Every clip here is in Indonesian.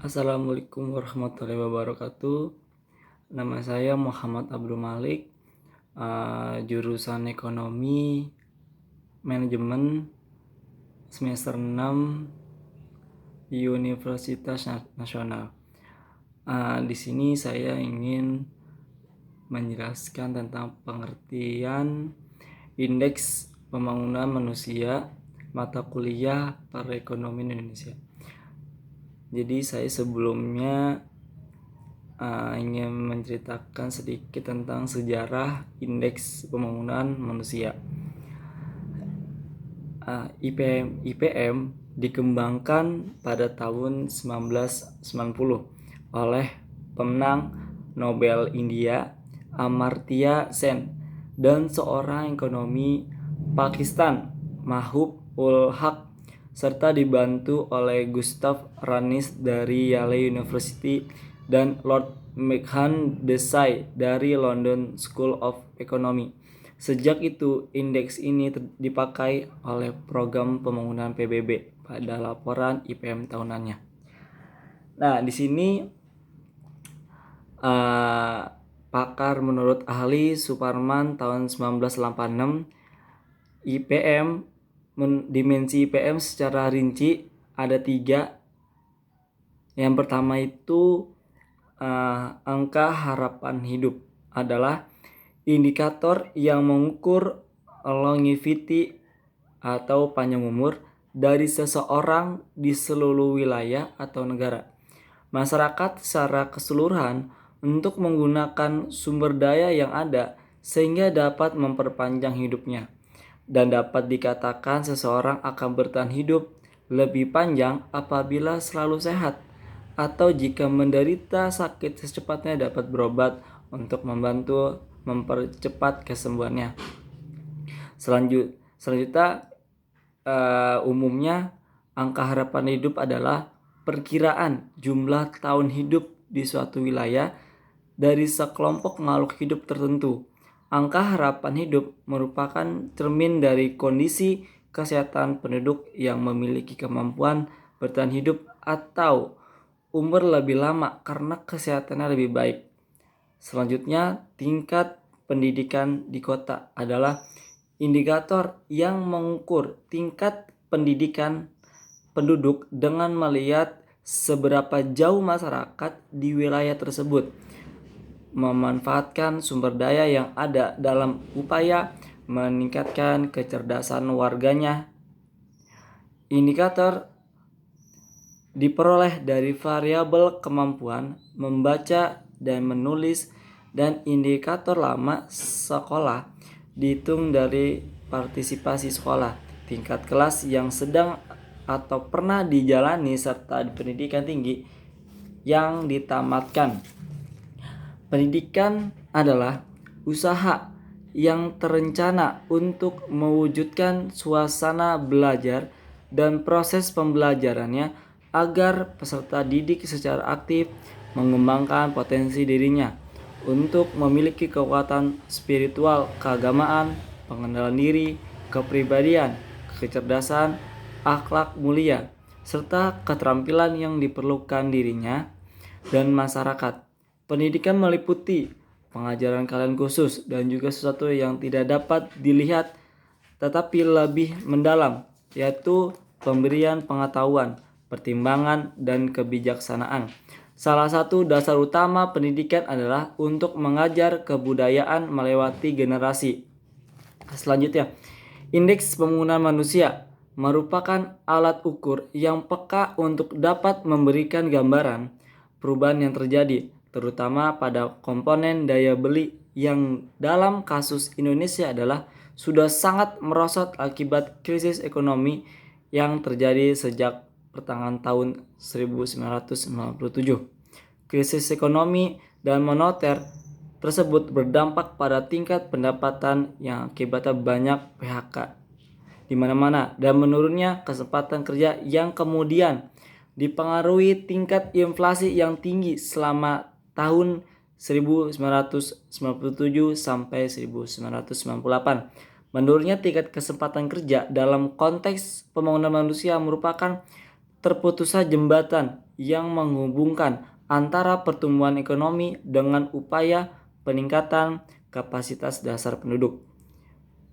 Assalamualaikum warahmatullahi wabarakatuh. Nama saya Muhammad Abdul Malik, jurusan Ekonomi Manajemen semester 6 di Universitas Nasional. Di sini saya ingin menjelaskan tentang pengertian Indeks Pembangunan Manusia mata kuliah Perekonomian Indonesia. Jadi saya sebelumnya ingin menceritakan sedikit tentang sejarah Indeks Pembangunan Manusia. IPM dikembangkan pada tahun 1990 oleh pemenang Nobel India Amartya Sen dan seorang ekonomi Pakistan Mahbub ul Haq, serta dibantu oleh Gustav Ranis dari Yale University dan Lord McCann Desai dari London School of Economy. Sejak itu, indeks ini dipakai oleh program pembangunan PBB pada laporan IPM tahunannya. Nah, di sini pakar menurut ahli Suparman tahun 1986, dimensi IPM secara rinci ada 3. Yang pertama itu angka harapan hidup adalah indikator yang mengukur longevity atau panjang umur dari seseorang di seluruh wilayah atau negara. Masyarakat secara keseluruhan untuk menggunakan sumber daya yang ada sehingga dapat memperpanjang hidupnya, dan dapat dikatakan seseorang akan bertahan hidup lebih panjang apabila selalu sehat, atau jika menderita sakit secepatnya dapat berobat untuk membantu mempercepat kesembuhannya. Selanjutnya, umumnya angka harapan hidup adalah perkiraan jumlah tahun hidup di suatu wilayah dari sekelompok makhluk hidup tertentu. Angka harapan hidup merupakan cermin dari kondisi kesehatan penduduk yang memiliki kemampuan bertahan hidup atau umur lebih lama karena kesehatannya lebih baik. Selanjutnya, tingkat pendidikan di kota adalah indikator yang mengukur tingkat pendidikan penduduk dengan melihat seberapa jauh masyarakat di wilayah tersebut memanfaatkan sumber daya yang ada dalam upaya meningkatkan kecerdasan warganya. Indikator diperoleh dari variabel kemampuan membaca dan menulis, dan indikator lama sekolah dihitung dari partisipasi sekolah, tingkat kelas yang sedang atau pernah dijalani, serta pendidikan tinggi yang ditamatkan. Pendidikan adalah usaha yang terencana untuk mewujudkan suasana belajar dan proses pembelajarannya agar peserta didik secara aktif mengembangkan potensi dirinya untuk memiliki kekuatan spiritual, keagamaan, pengenalan diri, kepribadian, kecerdasan, akhlak mulia, serta keterampilan yang diperlukan dirinya dan masyarakat. Pendidikan meliputi pengajaran kalian khusus dan juga sesuatu yang tidak dapat dilihat tetapi lebih mendalam, yaitu pemberian pengetahuan, pertimbangan, dan kebijaksanaan. Salah satu dasar utama pendidikan adalah untuk mengajar kebudayaan melewati generasi. Selanjutnya, indeks pembangunan manusia merupakan alat ukur yang peka untuk dapat memberikan gambaran perubahan yang terjadi, terutama pada komponen daya beli yang dalam kasus Indonesia adalah sudah sangat merosot akibat krisis ekonomi yang terjadi sejak pertengahan tahun 1997. Krisis ekonomi dan moneter tersebut berdampak pada tingkat pendapatan yang akibatnya banyak PHK di mana-mana dan menurunnya kesempatan kerja, yang kemudian dipengaruhi tingkat inflasi yang tinggi selama tahun 1997 sampai 1998. Menurunnya tingkat kesempatan kerja dalam konteks pembangunan manusia merupakan terputusnya jembatan yang menghubungkan antara pertumbuhan ekonomi dengan upaya peningkatan kapasitas dasar penduduk.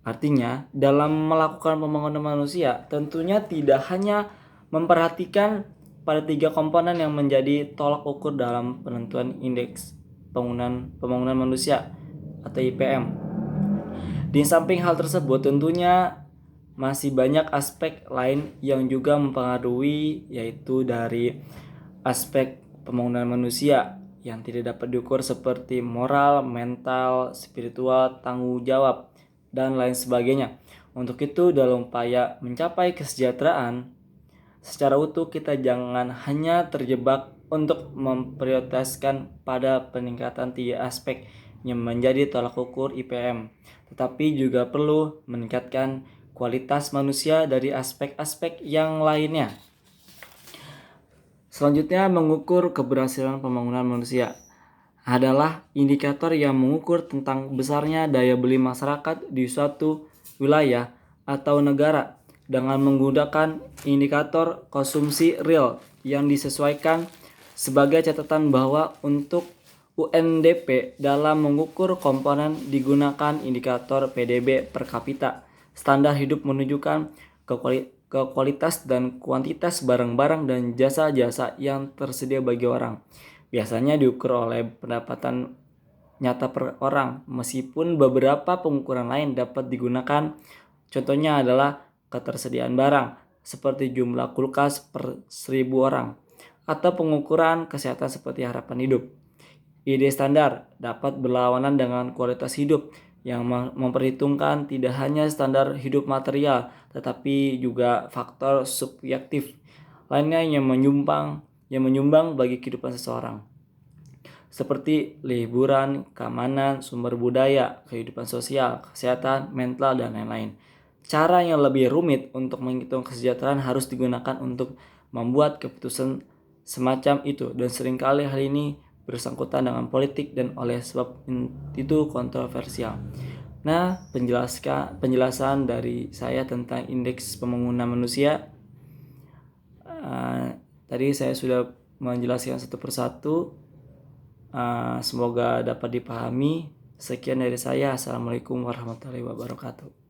Artinya, dalam melakukan pembangunan manusia, tentunya tidak hanya memperhatikan pada 3 komponen yang menjadi tolak ukur dalam penentuan indeks pembangunan manusia atau IPM. Di samping hal tersebut, tentunya masih banyak aspek lain yang juga mempengaruhi, yaitu dari aspek pembangunan manusia yang tidak dapat diukur seperti moral, mental, spiritual, tanggung jawab, dan lain sebagainya. Untuk itu, dalam upaya mencapai kesejahteraan secara utuh, kita jangan hanya terjebak untuk memprioritaskan pada peningkatan 3 aspek yang menjadi tolak ukur IPM, tetapi juga perlu meningkatkan kualitas manusia dari aspek-aspek yang lainnya. Selanjutnya, mengukur keberhasilan pembangunan manusia adalah indikator yang mengukur tentang besarnya daya beli masyarakat di suatu wilayah atau negara dengan menggunakan indikator konsumsi real yang disesuaikan. Sebagai catatan bahwa untuk UNDP dalam mengukur komponen digunakan indikator PDB per kapita. Standar hidup menunjukkan ke kualitas dan kuantitas barang-barang dan jasa-jasa yang tersedia bagi orang. Biasanya diukur oleh pendapatan nyata per orang, meskipun beberapa pengukuran lain dapat digunakan. Contohnya adalah ketersediaan barang, seperti jumlah kulkas per 1.000 orang, atau pengukuran kesehatan seperti harapan hidup. Ide standar dapat berlawanan dengan kualitas hidup yang memperhitungkan tidak hanya standar hidup material, tetapi juga faktor subjektif lainnya yang menyumbang bagi kehidupan seseorang, seperti liburan, keamanan, sumber budaya, kehidupan sosial, kesehatan, mental, dan lain-lain. Cara yang lebih rumit untuk menghitung kesejahteraan harus digunakan untuk membuat keputusan semacam itu, dan seringkali hal ini bersangkutan dengan politik dan oleh sebab itu kontroversial. Nah, penjelasan dari saya tentang indeks pembangunan manusia. Tadi saya sudah menjelaskan satu persatu. Semoga dapat dipahami. Sekian dari saya. Assalamualaikum warahmatullahi wabarakatuh.